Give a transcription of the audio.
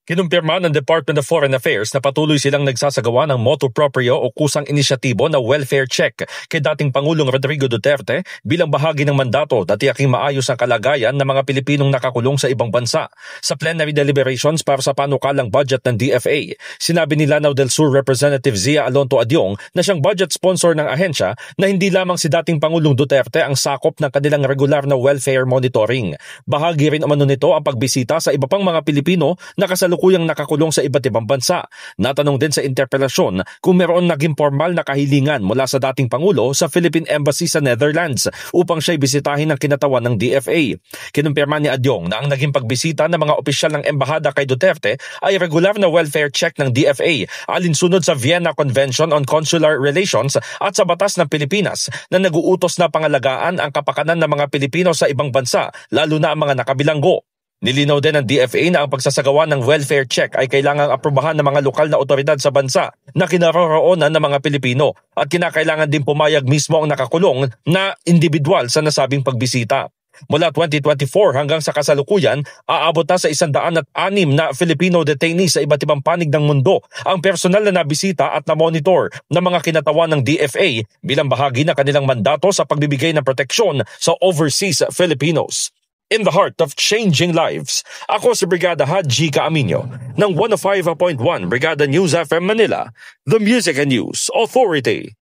Kinumpirma ng Department of Foreign Affairs na patuloy silang nagsasagawa ng motu proprio o kusang inisyatibo na welfare check kay dating Pangulong Rodrigo Duterte bilang bahagi ng mandato na tiyaking maayos ang kalagayan ng mga Pilipinong nakakulong sa ibang bansa. Sa plenary deliberations para sa panukalang budget ng DFA, sinabi ni Lanao del Sur Representative Zia Alonto Adyong na siyang budget sponsor ng ahensya na hindi lamang si dating Pangulong Duterte ang sakop ng kanilang regular na welfare monitoring. Bahagi rin umano nito ang pagbisita sa iba pang mga Pilipino na kasalukuyang nakakulong sa iba't ibang bansa. Natanong din sa interpelasyon kung meron naging formal na kahilingan mula sa dating Pangulo sa Philippine Embassy sa Netherlands upang siya'y bisitahin ng kinatawan ng DFA. Kinumpirma ni Adyong na ang naging pagbisita ng mga opisyal ng embahada kay Duterte ay regular na welfare check ng DFA alinsunod sa Vienna Convention on Consular Relations at sa batas ng Pilipinas na naguutos na pangalagaan ang kapakanan ng mga Pilipino sa ibang bansa, lalo na ang mga nakabilanggo. Nilinaw din ng DFA na ang pagsasagawa ng welfare check ay kailangang aprobahan ng mga lokal na otoridad sa bansa na kinaroroonan ng mga Pilipino at kinakailangan din pumayag mismo ang nakakulong na individual sa nasabing pagbisita. Mula 2024 hanggang sa kasalukuyan, aabot na sa 106 na Filipino detainees sa iba't ibang panig ng mundo ang personal na nabisita at na-monitor ng mga kinatawan ng DFA bilang bahagi ng kanilang mandato sa pagbibigay ng proteksyon sa overseas Filipinos. In the heart of changing lives, ako si Brigada Haji Caaminio ng 105.1 Brigada News FM Manila, the Music and News Authority.